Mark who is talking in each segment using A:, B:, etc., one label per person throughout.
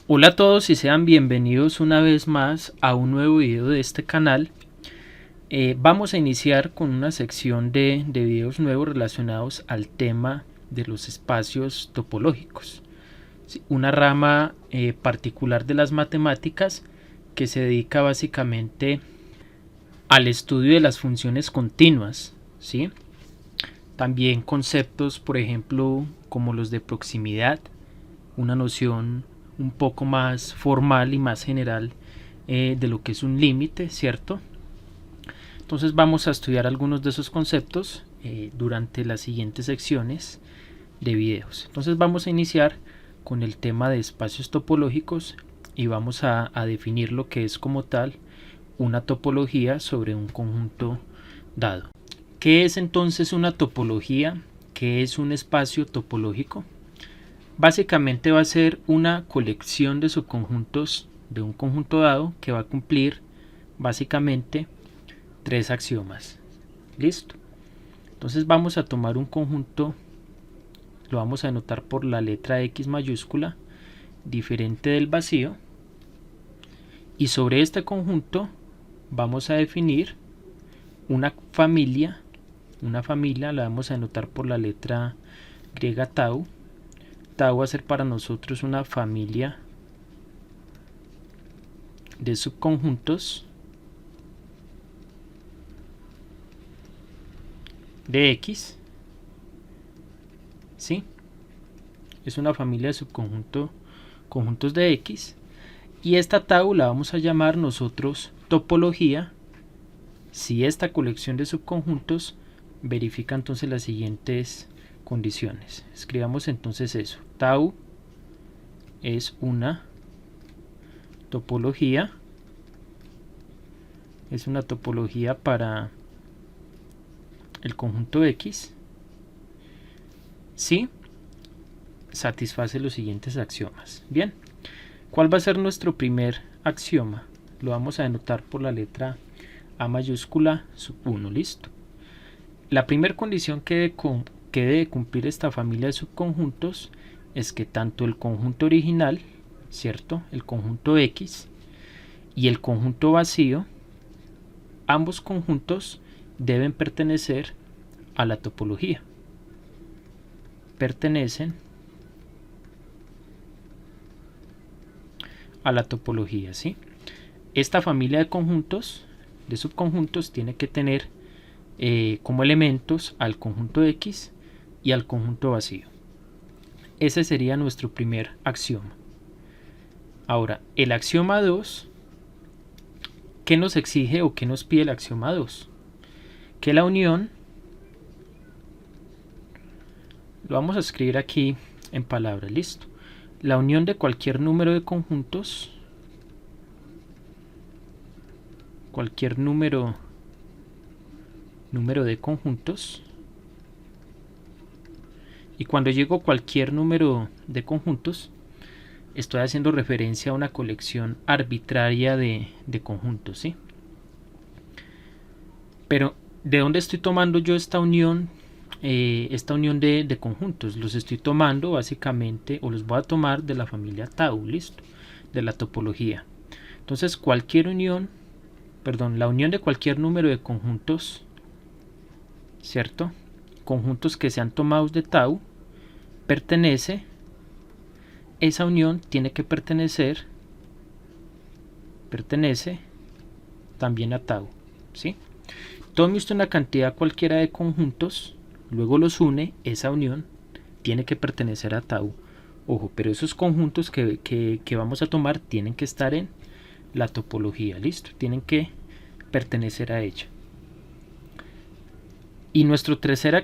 A: Hola a todos y sean bienvenidos una vez más a un nuevo video de este canal. Vamos a iniciar con una sección de videos nuevos relacionados al tema de los espacios topológicos. ¿Sí? Una rama particular de las matemáticas que se dedica básicamente al estudio de las funciones continuas, ¿sí? También conceptos, por ejemplo, como los de proximidad, una noción un poco más formal y más general de lo que es un límite, ¿cierto? Entonces vamos a estudiar algunos de esos conceptos durante las siguientes secciones de videos. Entonces vamos a iniciar con el tema de espacios topológicos y vamos a definir lo que es como tal una topología sobre un conjunto dado. ¿Qué es entonces una topología? ¿Qué es un espacio topológico? Básicamente va a ser una colección de subconjuntos de un conjunto dado que va a cumplir básicamente tres axiomas. ¿Listo? Entonces vamos a tomar un conjunto, lo vamos a anotar por la letra X mayúscula, diferente del vacío, y sobre este conjunto vamos a definir una familia la vamos a anotar por la letra griega tau. Tau va a ser para nosotros una familia de subconjuntos de X, ¿sí? Es una familia de conjuntos de X, y esta tau la vamos a llamar nosotros topología si esta colección de subconjuntos verifica entonces las siguientes condiciones. Escribamos entonces eso: tau es una topología, para el conjunto X si satisface los siguientes axiomas. Bien, ¿cuál va a ser nuestro primer axioma? Lo vamos a denotar por la letra A mayúscula sub 1. Listo. La primera condición que debe cumplir esta familia de subconjuntos es que tanto el conjunto original, ¿cierto?, el conjunto X, y el conjunto vacío, ambos conjuntos deben pertenecer a la topología. Pertenecen a la topología, ¿sí? Esta familia de conjuntos, de subconjuntos, tiene que tener como elementos al conjunto X y al conjunto vacío. Ese sería nuestro primer axioma. Ahora, el axioma 2, ¿qué nos exige o qué nos pide el axioma 2? Que la unión, lo vamos a escribir aquí en palabras, listo. La unión de cualquier número de conjuntos, cualquier número de conjuntos, y cuando llego a cualquier número de conjuntos estoy haciendo referencia a una colección arbitraria de conjuntos, ¿sí? Pero ¿de dónde estoy tomando yo esta unión de conjuntos? Los estoy tomando básicamente, o los voy a tomar de la familia tau, listo, de la topología. Entonces la unión de cualquier número de conjuntos, ¿cierto?, conjuntos que sean tomados de tau, esa unión tiene que pertenece también a tau, ¿sí? Tome usted una cantidad cualquiera de conjuntos, luego los une, esa unión tiene que pertenecer a tau. Ojo, pero esos conjuntos que vamos a tomar tienen que estar en la topología, listo, tienen que pertenecer a ella. Y nuestro tercer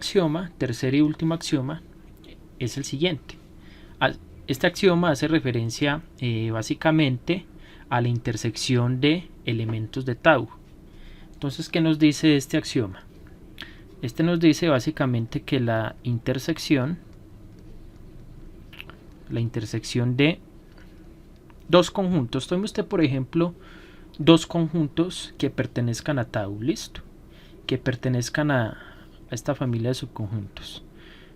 A: y último axioma es el siguiente. Este axioma hace referencia básicamente a la intersección de elementos de tau. Entonces, ¿qué nos dice este axioma? Este nos dice básicamente que la intersección de dos conjuntos, tome usted por ejemplo dos conjuntos que pertenezcan a tau, listo, que pertenezcan a esta familia de subconjuntos.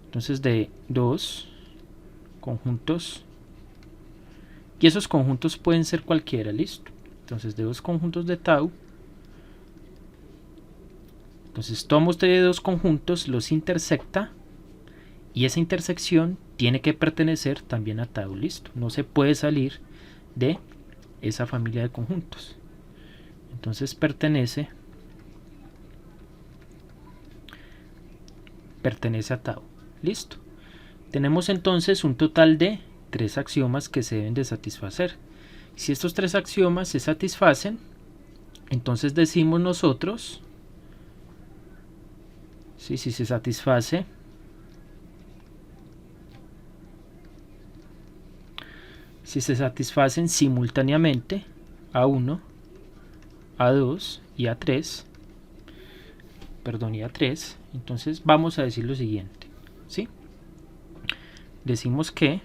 A: Entonces, de dos conjuntos y esos conjuntos pueden ser cualquiera, listo. Entonces de dos conjuntos de tau, entonces toma usted de dos conjuntos, los intersecta, y esa intersección tiene que pertenecer también a tau, listo. No se puede salir de esa familia de conjuntos. Entonces pertenece a tau, listo. Tenemos entonces un total de 3 axiomas que se deben de satisfacer. Si estos 3 axiomas se satisfacen, entonces decimos nosotros, si se satisface si se satisfacen simultáneamente A1, A2 y A3, y A3, entonces vamos a decir lo siguiente, ¿sí? Decimos que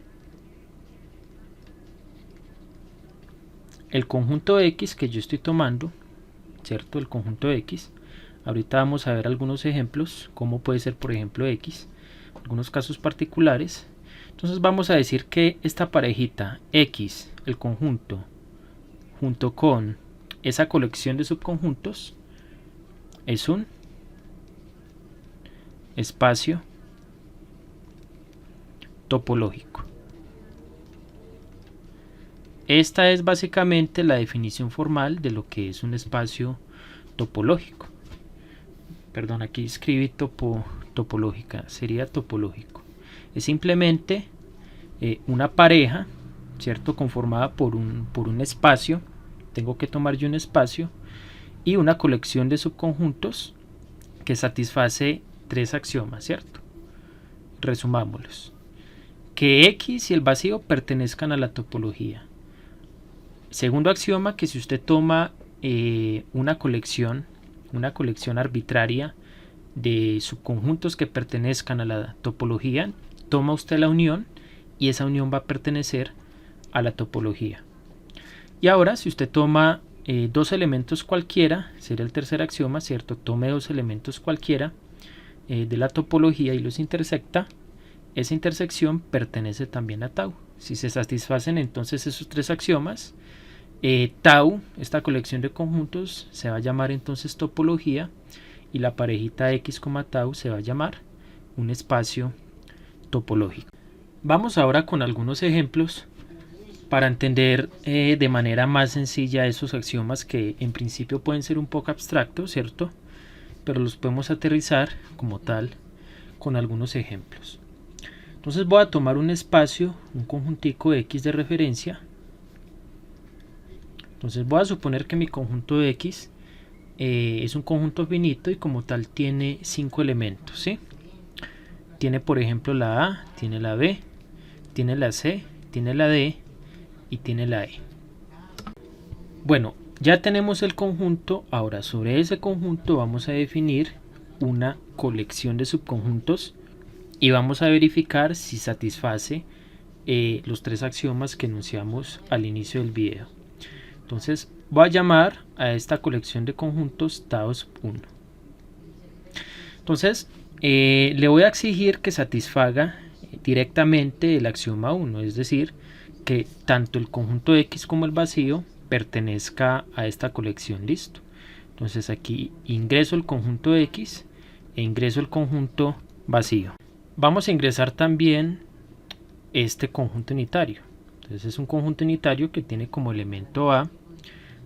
A: el conjunto X que yo estoy tomando, ¿cierto? El conjunto X, ahorita vamos a ver algunos ejemplos, cómo puede ser por ejemplo X, algunos casos particulares. Entonces vamos a decir que esta parejita X, el conjunto, junto con esa colección de subconjuntos, es un espacio topológico. Esta es básicamente la definición formal de lo que es un espacio topológico. Perdón, aquí escribí topológica, sería topológico. Es simplemente una pareja, ¿cierto? Conformada por un espacio. Tengo que tomar yo un espacio y una colección de subconjuntos que satisface 3 axiomas, ¿cierto? Resumámoslos. Que X y el vacío pertenezcan a la topología. Segundo axioma, que si usted toma una colección arbitraria de subconjuntos que pertenezcan a la topología, toma usted la unión y esa unión va a pertenecer a la topología. Y ahora, si usted toma dos elementos cualquiera, sería el tercer axioma, ¿cierto? Tome dos elementos cualquiera de la topología y los intersecta, esa intersección pertenece también a tau. Si se satisfacen entonces esos 3 axiomas, tau, esta colección de conjuntos, se va a llamar entonces topología, y la parejita X, tau se va a llamar un espacio topológico. Vamos ahora con algunos ejemplos para entender de manera más sencilla esos axiomas que en principio pueden ser un poco abstractos, ¿cierto? Pero los podemos aterrizar como tal con algunos ejemplos. Entonces voy a tomar un espacio, un conjuntico X de referencia. Entonces voy a suponer que mi conjunto X es un conjunto finito y como tal tiene 5 elementos, ¿sí? Tiene por ejemplo la A, tiene la B, tiene la C, tiene la D y tiene la E. Bueno, ya tenemos el conjunto. Ahora sobre ese conjunto vamos a definir una colección de subconjuntos y vamos a verificar si satisface los 3 axiomas que enunciamos al inicio del video. Entonces voy a llamar a esta colección de conjuntos tau1. Entonces le voy a exigir que satisfaga directamente el axioma 1, es decir, que tanto el conjunto X como el vacío pertenezca a esta colección, listo. Entonces aquí ingreso el conjunto X e ingreso el conjunto vacío. Vamos a ingresar también este conjunto unitario. Entonces es un conjunto unitario que tiene como elemento A.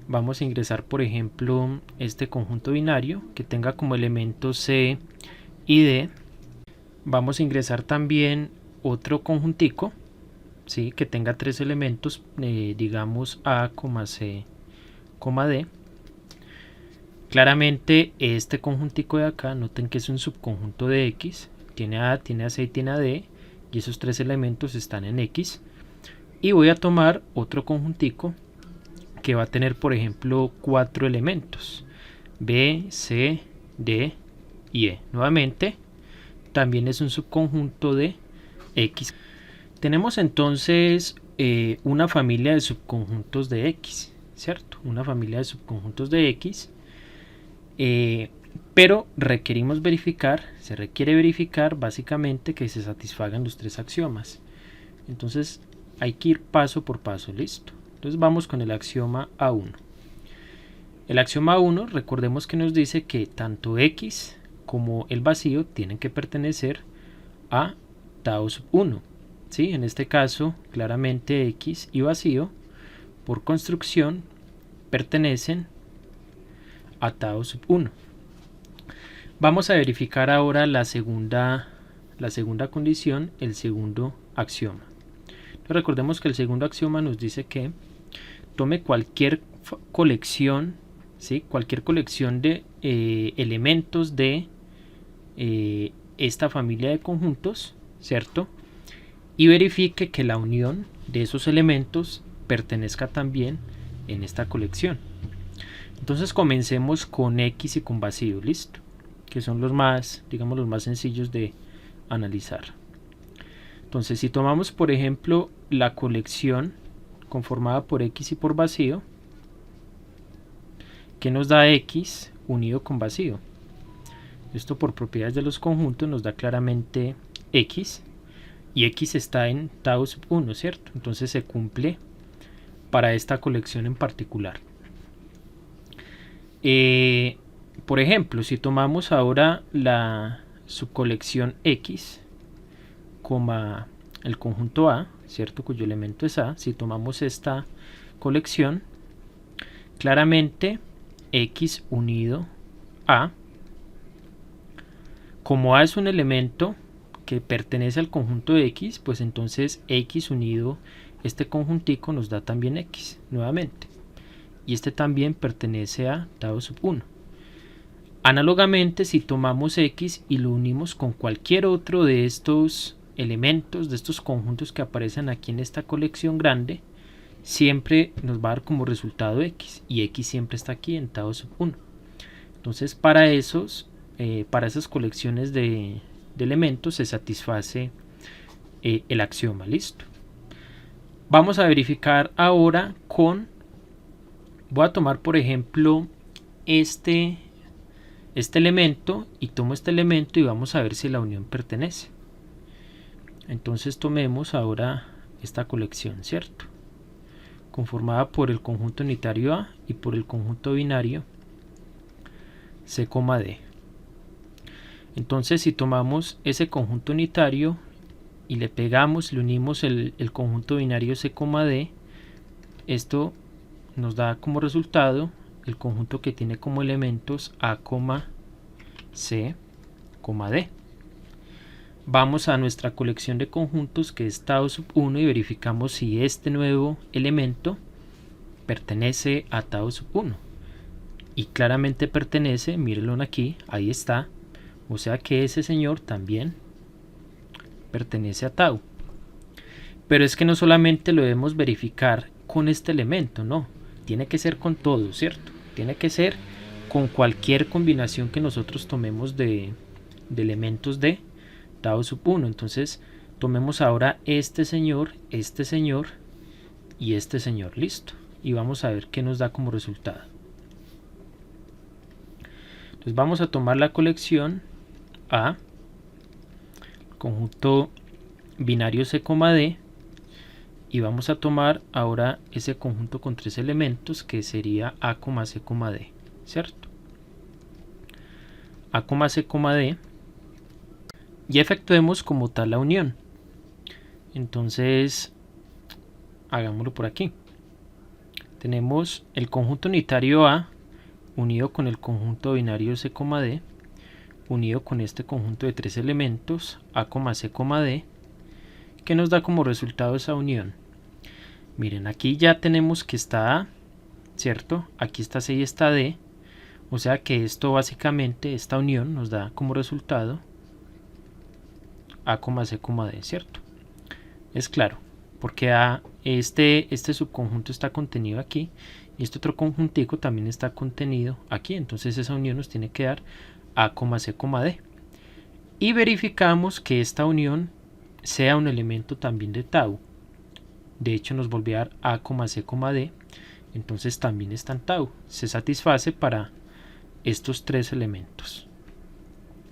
A: Vamos a ingresar por ejemplo este conjunto binario que tenga como elemento C y D. Vamos a ingresar también otro conjuntico, ¿sí? Que tenga 3 elementos, digamos A, C, D. Claramente este conjuntico de acá, noten que es un subconjunto de X, tiene A, tiene AC y tiene AD, y esos 3 elementos están en X. Y voy a tomar otro conjuntico que va a tener por ejemplo 4 elementos, B, C, D y E. Nuevamente también es un subconjunto de X. Tenemos entonces una familia de subconjuntos de X, ¿cierto? Una familia de subconjuntos de X, pero se requiere verificar básicamente que se satisfagan los 3 axiomas. Entonces hay que ir paso por paso, listo. Entonces vamos con el axioma A1. El axioma A1, recordemos que nos dice que tanto X como el vacío tienen que pertenecer a tau sub 1. ¿Sí? En este caso, claramente X y vacío, por construcción, pertenecen a tau sub 1. Vamos a verificar ahora la segunda condición, el segundo axioma. Entonces, recordemos que el segundo axioma nos dice que tome cualquier colección, ¿sí? Cualquier colección de elementos de esta familia de conjuntos, ¿cierto? Y verifique que la unión de esos elementos pertenezca también en esta colección. Entonces comencemos con X y con vacío, listo, que son los más, digamos, los más sencillos de analizar. Entonces, si tomamos, por ejemplo, la colección conformada por X y por vacío, ¿qué nos da X unido con vacío? Esto por propiedades de los conjuntos nos da claramente X, y X está en tau sub 1, ¿cierto? Entonces se cumple para esta colección en particular. Por ejemplo, si tomamos ahora la subcolección X, el conjunto A, ¿cierto? Cuyo elemento es A, si tomamos esta colección, claramente X unido A, como A es un elemento que pertenece al conjunto de X, pues entonces X unido este conjuntico nos da también X nuevamente, y este también pertenece a tau sub 1. Análogamente, si tomamos X y lo unimos con cualquier otro de estos elementos, de estos conjuntos que aparecen aquí en esta colección grande, siempre nos va a dar como resultado X, y X siempre está aquí en tau sub 1. Entonces para esas colecciones de elementos se satisface el axioma, listo. Vamos a verificar ahora voy a tomar por ejemplo este elemento, y tomo este elemento y vamos a ver si la unión pertenece. Entonces tomemos ahora esta colección, ¿cierto? Conformada por el conjunto unitario A y por el conjunto binario C, D. Entonces, si tomamos ese conjunto unitario y le unimos el conjunto binario C, D, esto nos da como resultado el conjunto que tiene como elementos A, C, D. Vamos a nuestra colección de conjuntos, que es tau sub 1, y verificamos si este nuevo elemento pertenece a tau sub 1. Y claramente pertenece, mírenlo aquí, ahí está. O sea que ese señor también pertenece a tau. Pero es que no solamente lo debemos verificar con este elemento, no. Tiene que ser con todo, ¿cierto? Tiene que ser con cualquier combinación que nosotros tomemos de elementos de tau sub 1. Entonces tomemos ahora este señor y este señor, listo. Y vamos a ver qué nos da como resultado. Entonces vamos a tomar la colección A, conjunto binario C, D, y vamos a tomar ahora ese conjunto con tres elementos, que sería A, C, D, ¿cierto? A, C, D, y efectuemos como tal la unión. Entonces hagámoslo por aquí. Tenemos el conjunto unitario A unido con el conjunto binario C, D, unido con este conjunto de tres elementos A, C, D, que nos da como resultado esa unión. Miren, aquí ya tenemos que está A, ¿cierto? Aquí está C y está D, o sea que esto básicamente, esta unión nos da como resultado A, C, D, ¿cierto? Es claro, porque este subconjunto está contenido aquí, y este otro conjuntico también está contenido aquí, entonces esa unión nos tiene que dar A, C, D. Y verificamos que esta unión sea un elemento también de tau. De hecho nos volvió a dar A, C, D, entonces también está en tau. Se satisface para estos tres elementos.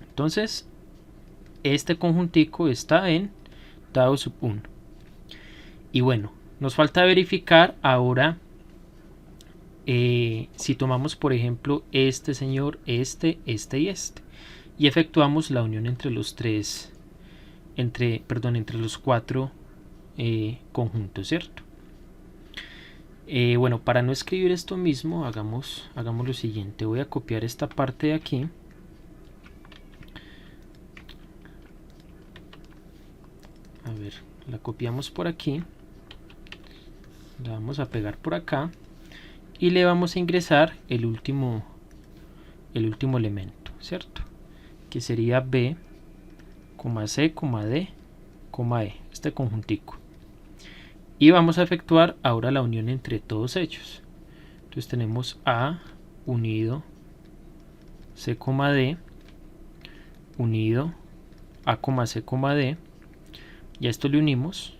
A: Entonces este conjuntico está en tau sub 1. Y bueno, nos falta verificar ahora si tomamos por ejemplo este señor, este y este, y efectuamos la unión entre los tres, entre los cuatro conjuntos, ¿cierto? Bueno, para no escribir esto mismo, hagamos lo siguiente. Voy a copiar esta parte de aquí. A ver, la copiamos por aquí. La vamos a pegar por acá. Y le vamos a ingresar el último elemento, ¿cierto? Que sería B, C, D, E, este conjuntico. Y vamos a efectuar ahora la unión entre todos ellos. Entonces tenemos A unido C, D unido A, C, D, y a esto le unimos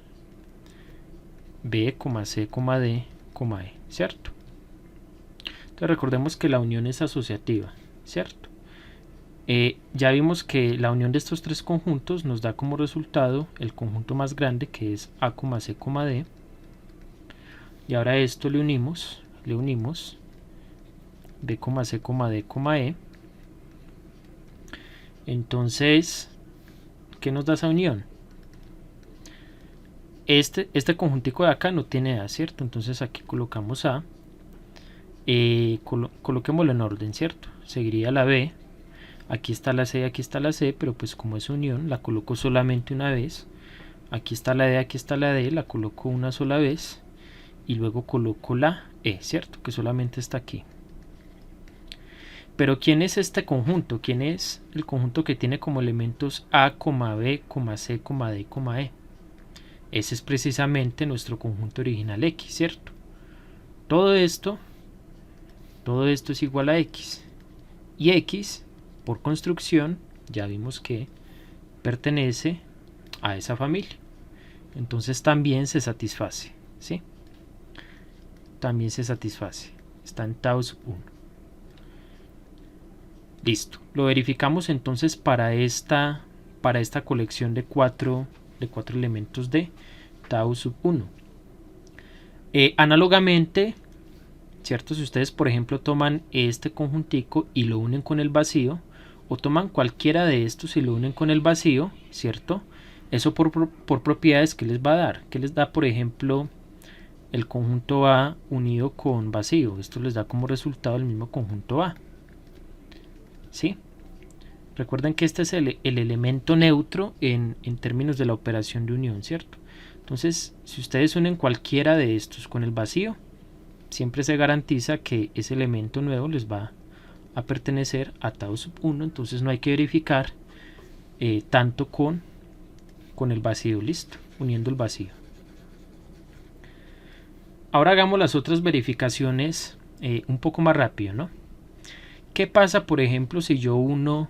A: B, C, D, E, ¿cierto? Entonces recordemos que la unión es asociativa, ¿cierto? Ya vimos que la unión de estos tres conjuntos nos da como resultado el conjunto más grande, que es A, C, D. Y ahora a esto le unimos B, C, D, E. Entonces, ¿qué nos da esa unión? Este conjuntico de acá no tiene A, ¿cierto? Entonces aquí colocamos A. Coloquémoslo en orden, ¿cierto? Seguiría la B. Aquí está la C, aquí está la C, pero pues como es unión, la coloco solamente una vez. Aquí está la D, aquí está la D, la coloco una sola vez. Y luego coloco la E, ¿cierto? Que solamente está aquí. Pero ¿quién es este conjunto? ¿Quién es el conjunto que tiene como elementos A, B, C, D y E? Ese es precisamente nuestro conjunto original X, ¿cierto? Todo esto es igual a X. Y X, por construcción, ya vimos que pertenece a esa familia. Entonces también se satisface, ¿sí? También se satisface. Está en tau sub 1. Listo. Lo verificamos entonces para esta colección de cuatro elementos de tau sub 1. Análogamente, ¿cierto? Si ustedes, por ejemplo, toman este conjuntico y lo unen con el vacío, o toman cualquiera de estos y lo unen con el vacío, ¿cierto? Eso por propiedades, ¿qué les va a dar? ¿Qué les da, por ejemplo, el conjunto A unido con vacío? Esto les da como resultado el mismo conjunto A. ¿Sí? Recuerden que este es el elemento neutro en términos de la operación de unión, ¿cierto? Entonces, si ustedes unen cualquiera de estos con el vacío, siempre se garantiza que ese elemento nuevo les va a pertenecer a tau sub 1, entonces no hay que verificar tanto con el vacío. Listo, uniendo el vacío. Ahora hagamos las otras verificaciones un poco más rápido, ¿no? ¿Qué pasa, por ejemplo, si yo uno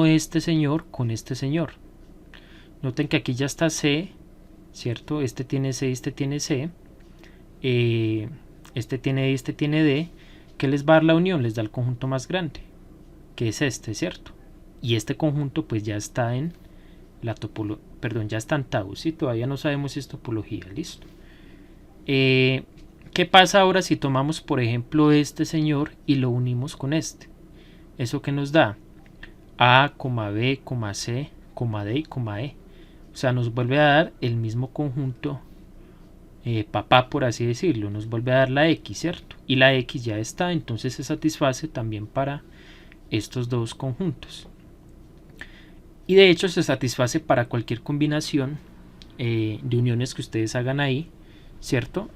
A: este señor con este señor? Noten que aquí ya está C, ¿cierto? Este tiene C, este tiene C. Este tiene D, este tiene D. ¿Qué les va a dar la unión? Les da el conjunto más grande, que es este, ¿cierto? Y este conjunto pues ya está en la topología, perdón, ya está en tau, ¿sí? Todavía no sabemos si es topología, listo. ¿Qué pasa ahora si tomamos, por ejemplo, este señor y lo unimos con este? ¿Eso qué nos da? A, B, C, D y E. O sea, nos vuelve a dar el mismo conjunto papá, por así decirlo. Nos vuelve a dar la X, ¿cierto? Y la X ya está, entonces se satisface también para estos dos conjuntos. Y de hecho se satisface para cualquier combinación de uniones que ustedes hagan ahí, ¿cierto?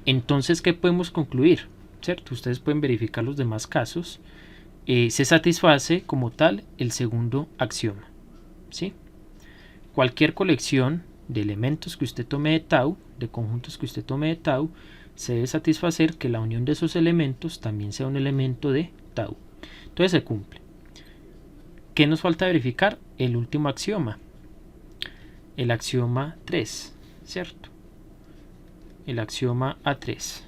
A: Entonces, ¿qué podemos concluir? ¿Cierto? Ustedes pueden verificar los demás casos. Se satisface como tal el segundo axioma, ¿sí? Cualquier colección de elementos que usted tome de tau, de conjuntos que usted tome de tau, se debe satisfacer que la unión de esos elementos también sea un elemento de tau. Entonces se cumple. ¿Qué nos falta verificar? El último axioma, el axioma 3, ¿cierto? El axioma A3.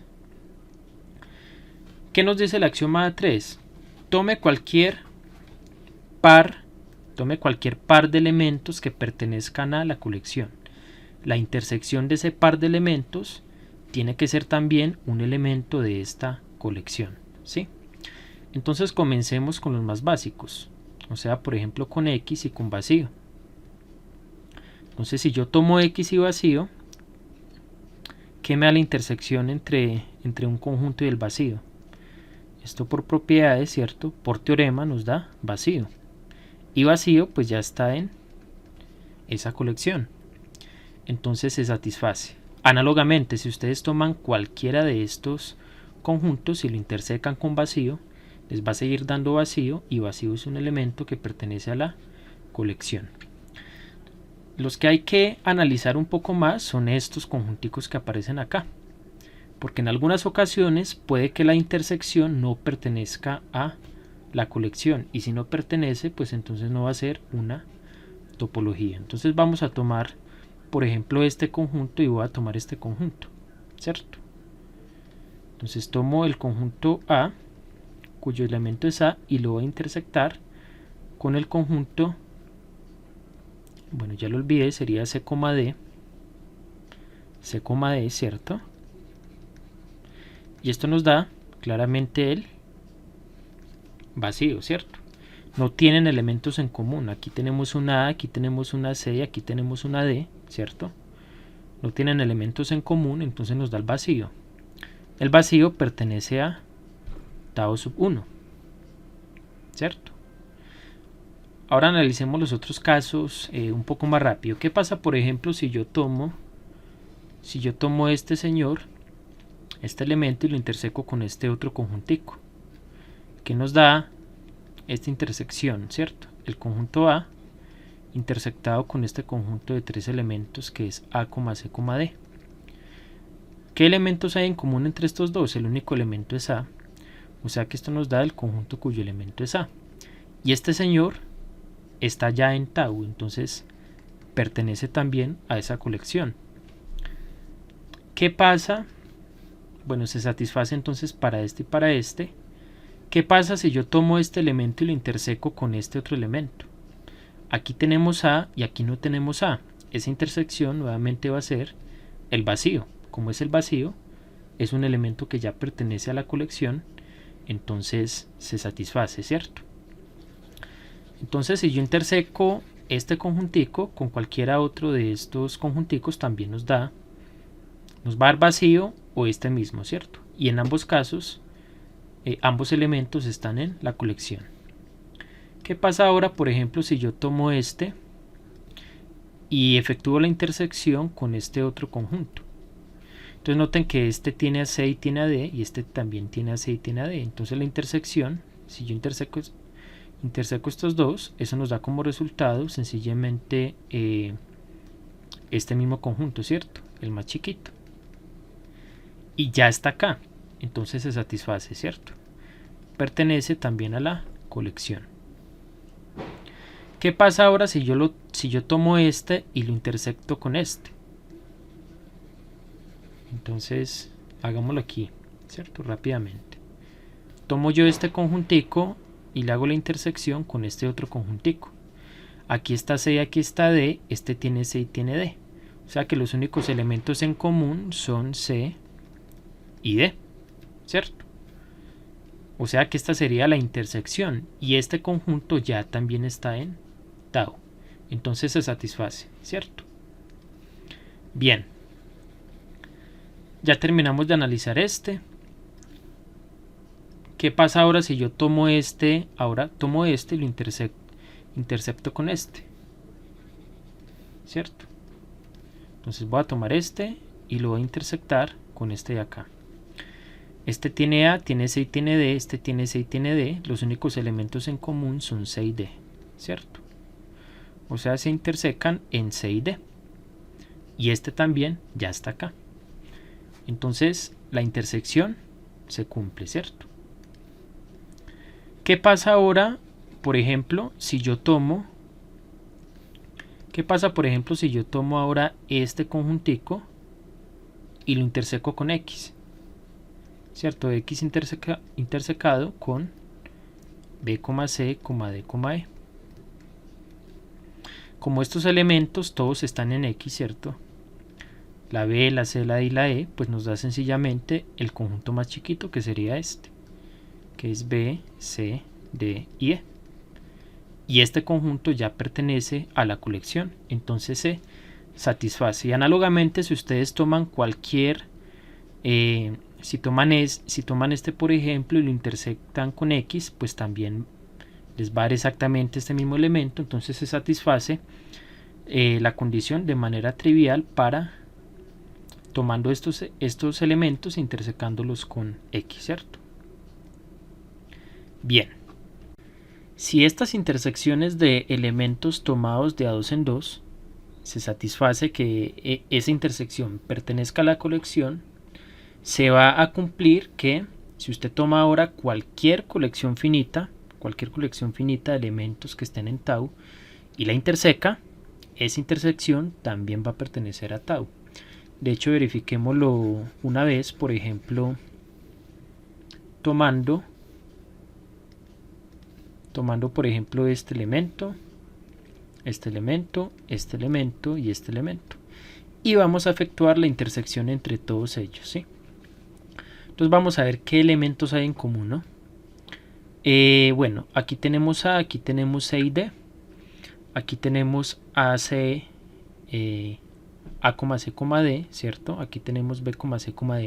A: ¿Qué nos dice el axioma A3? Tome cualquier par de elementos que pertenezcan a la colección. la intersección de ese par de elementos tiene que ser también un elemento de esta colección, ¿sí? Entonces comencemos con los más básicos, o sea, por ejemplo con X y con vacío. Entonces si yo tomo X y vacío, ¿qué me da la intersección entre un conjunto y el vacío? Esto por propiedades, ¿cierto? Por teorema nos da vacío. Y vacío pues ya está en esa colección. Entonces se satisface. Análogamente, si ustedes toman cualquiera de estos conjuntos y lo intersecan con vacío, les va a seguir dando vacío, y vacío es un elemento que pertenece a la colección. Los que hay que analizar un poco más son estos conjunticos que aparecen acá, porque en algunas ocasiones puede que la intersección no pertenezca a la colección, y si no pertenece, pues entonces no va a ser una topología. Entonces vamos a tomar, por ejemplo, este conjunto y voy a tomar este conjunto, ¿cierto? Entonces tomo el conjunto A, cuyo elemento es A, y lo voy a intersectar con el conjunto, bueno, ya lo olvidé, sería C, D, ¿cierto? Y esto nos da claramente el vacío, ¿cierto? No tienen elementos en común. Aquí tenemos una A, aquí tenemos una C y aquí tenemos una D, ¿cierto? No tienen elementos en común, entonces nos da el vacío. El vacío pertenece a tau sub 1, ¿cierto? Ahora analicemos los otros casos un poco más rápido. ¿Qué pasa, por ejemplo, si yo tomo este señor, este elemento, y lo interseco con este otro conjuntico? ¿Qué nos da esta intersección, ¿cierto? El conjunto A intersectado con este conjunto de tres elementos que es A, C, D. ¿Qué elementos hay en común entre estos dos? El único elemento es A, o sea que esto nos da el conjunto cuyo elemento es A. Y este señor está ya en tau, entonces pertenece también a esa colección. ¿Qué pasa? Bueno, se satisface entonces para este y para este. ¿Qué pasa si yo tomo este elemento y lo interseco con este otro elemento? Aquí tenemos A y aquí no tenemos A. Esa intersección nuevamente va a ser el vacío. Como es el vacío, es un elemento que ya pertenece a la colección, entonces se satisface, ¿cierto? Entonces si yo interseco este conjuntico con cualquiera otro de estos conjunticos, también nos va a dar vacío o este mismo, ¿cierto? Y en ambos casos, ambos elementos están en la colección. ¿Qué pasa ahora, por ejemplo, si yo tomo este y efectúo la intersección con este otro conjunto? Entonces noten que este tiene a C y tiene a D, y este también tiene a C y tiene a D. Entonces la intersección, si yo interseco estos dos, eso nos da como resultado sencillamente este mismo conjunto, ¿cierto? El más chiquito. Y ya está acá, entonces se satisface, ¿cierto? Pertenece también a la colección. ¿Qué pasa ahora si yo tomo este y lo intersecto con este? Entonces hagámoslo aquí, ¿cierto? Rápidamente. Tomo yo este conjuntico y le hago la intersección con este otro conjuntico. Aquí está C y aquí está D, este tiene C y tiene D. O sea que los únicos elementos en común son C y D, ¿cierto? O sea que esta sería la intersección, y este conjunto ya también está en tau. Entonces se satisface, ¿cierto? Bien. Ya terminamos de analizar este. ¿Qué pasa ahora si yo tomo este? Ahora tomo este y lo intercepto con este, ¿cierto? Entonces voy a tomar este y lo voy a intersectar con este de acá. Este tiene A, tiene C y tiene D, este tiene C y tiene D. Los únicos elementos en común son C y D, ¿cierto? O sea, se intersecan en C y D. Y este también ya está acá. Entonces la intersección se cumple, ¿cierto? ¿Qué pasa ahora, por ejemplo, si yo tomo... ¿Qué pasa, por ejemplo, si yo tomo ahora este conjuntico y lo interseco con X? ¿Cierto? X intersecado con B, C, D, E. Como estos elementos todos están en X, ¿cierto? la B, la C, la D y la E, pues nos da sencillamente el conjunto más chiquito, que sería este, que es B, C, D y E. Y este conjunto ya pertenece a la colección, entonces se satisface. Y análogamente, si ustedes toman cualquier, si toman este por ejemplo y lo intersectan con X, pues también les va a dar exactamente este mismo elemento, entonces se satisface la condición de manera trivial para tomando estos elementos e intersecándolos con X, ¿cierto? Bien, si estas intersecciones de elementos tomados de a dos en dos se satisface que esa intersección pertenezca a la colección, se va a cumplir que si usted toma ahora cualquier colección finita de elementos que estén en tau y la interseca, esa intersección también va a pertenecer a tau. De hecho, verifiquémoslo una vez, por ejemplo, tomando por ejemplo este elemento y este elemento, y vamos a efectuar la intersección entre todos ellos, ¿sí? Entonces vamos a ver qué elementos hay en común, ¿no? Bueno, aquí tenemos A, aquí tenemos C y D, aquí tenemos AC, A, C, D, ¿cierto? Aquí tenemos B, C, D,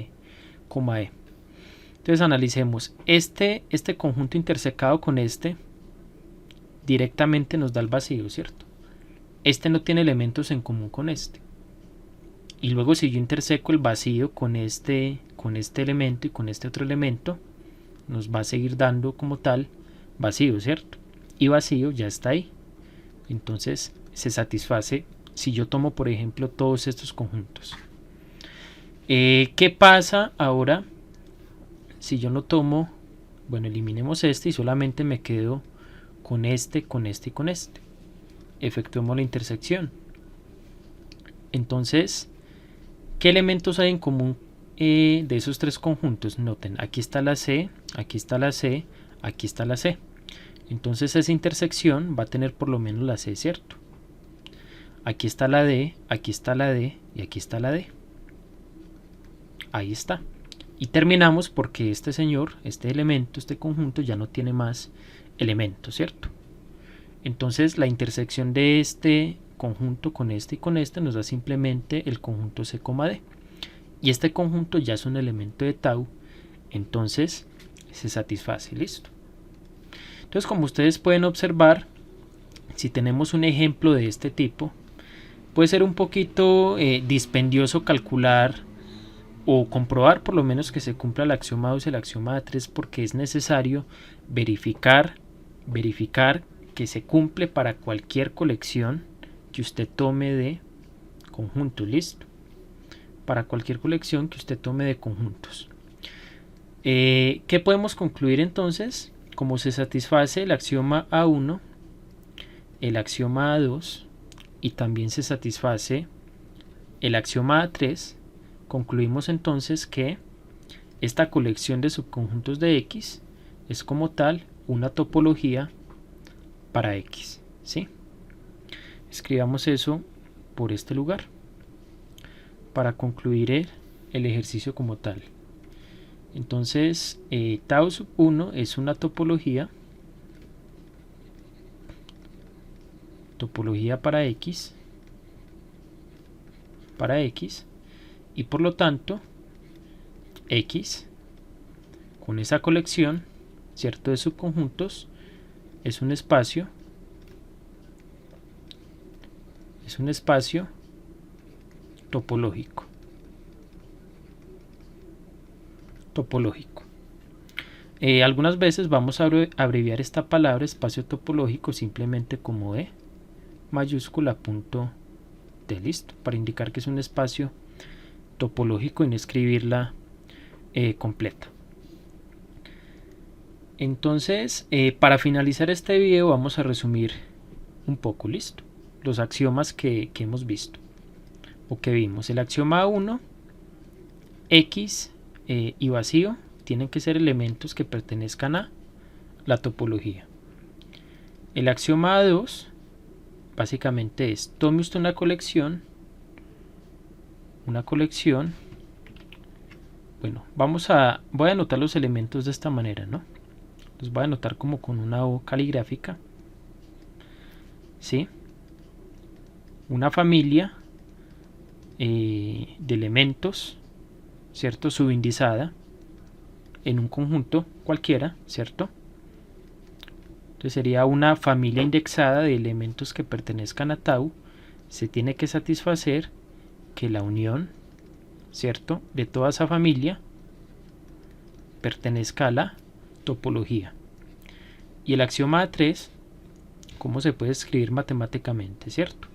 A: E. Entonces analicemos, este conjunto intersecado con este directamente nos da el vacío, ¿cierto? Este no tiene elementos en común con este. Y luego si yo interseco el vacío con este elemento y con este otro elemento, nos va a seguir dando como tal vacío, ¿cierto? Y vacío ya está ahí. Entonces se satisface si yo tomo, por ejemplo, todos estos conjuntos. ¿Qué pasa ahora si yo no tomo? Bueno, eliminemos este y solamente me quedo con este, con este y con este. Efectuemos la intersección. Entonces, ¿qué elementos hay en común de esos tres conjuntos? Noten, aquí está la C, aquí está la C, aquí está la C. Entonces esa intersección va a tener por lo menos la C, ¿cierto? Aquí está la D, aquí está la D y aquí está la D. Ahí está. Y terminamos porque este señor, este elemento, este conjunto ya no tiene más elementos, ¿cierto? Entonces la intersección de este conjunto con este y con este nos da simplemente el conjunto C, D. Y este conjunto ya es un elemento de tau, entonces se satisface, listo. Entonces, como ustedes pueden observar, si tenemos un ejemplo de este tipo, puede ser un poquito dispendioso calcular o comprobar por lo menos que se cumpla el axioma 2 y el axioma 3, porque es necesario verificar que se cumple para cualquier colección que usted tome de conjuntos, listo. Para cualquier colección que usted tome de conjuntos. ¿Qué podemos concluir entonces? Como se satisface el axioma A1, el axioma A2 y también se satisface el axioma A3, concluimos entonces que esta colección de subconjuntos de X es como tal una topología para X, ¿sí? Escribamos eso por este lugar para concluir el ejercicio como tal. Entonces, tau sub 1 es una topología para X, y por lo tanto X con esa colección, ¿cierto?, de subconjuntos es un espacio topológico. Algunas veces vamos a abreviar esta palabra espacio topológico simplemente como E mayúscula punto T, listo, para indicar que es un espacio topológico y no escribirla completa. Entonces, para finalizar este video vamos a resumir un poco, listo, los axiomas que hemos visto o que vimos. El axioma 1, X y vacío tienen que ser elementos que pertenezcan a la topología. El axioma 2 básicamente es: tome usted una colección una colección. Bueno, voy a anotar los elementos de esta manera, ¿no? Los voy a anotar como con una O caligráfica, ¿sí? Una familia de elementos, ¿cierto? Subindizada en un conjunto cualquiera, ¿cierto? Entonces sería una familia indexada de elementos que pertenezcan a tau. Se tiene que satisfacer que la unión, ¿cierto?, de toda esa familia pertenezca a la topología. Y el axioma de 3, ¿cómo se puede escribir matemáticamente, cierto?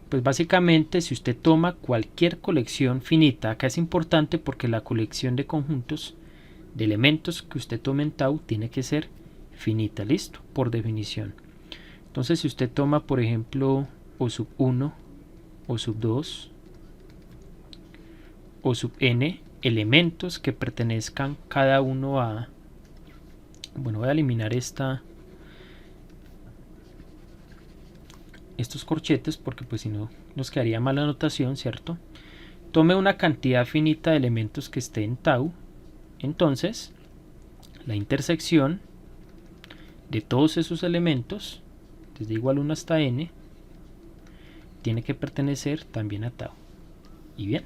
A: Pues básicamente, si usted toma cualquier colección finita, acá es importante porque la colección de conjuntos de elementos que usted tome en tau tiene que ser finita, listo, por definición. Entonces, si usted toma, por ejemplo, O sub 1, O sub 2, O sub n, elementos que pertenezcan cada uno a... Bueno, voy a eliminar estos corchetes porque pues si no nos quedaría mala notación, ¿cierto? Tome una cantidad finita de elementos que esté en tau. Entonces, la intersección de todos esos elementos, desde igual 1 hasta n, tiene que pertenecer también a tau. Y bien,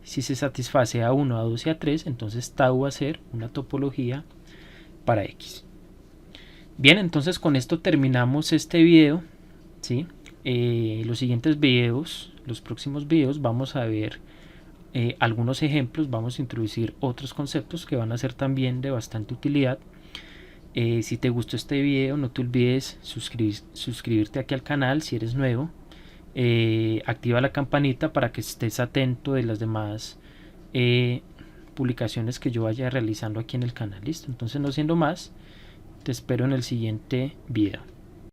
A: si se satisface a 1, a 2 y a 3, entonces tau va a ser una topología para X. Bien, entonces con esto terminamos este video, ¿sí? Los siguientes videos, los próximos videos, vamos a ver algunos ejemplos, vamos a introducir otros conceptos que van a ser también de bastante utilidad. Si te gustó este video, no te olvides suscribirte aquí al canal si eres nuevo. Activa la campanita para que estés atento de las demás publicaciones que yo vaya realizando aquí en el canal. Listo, entonces no siendo más, te espero en el siguiente video.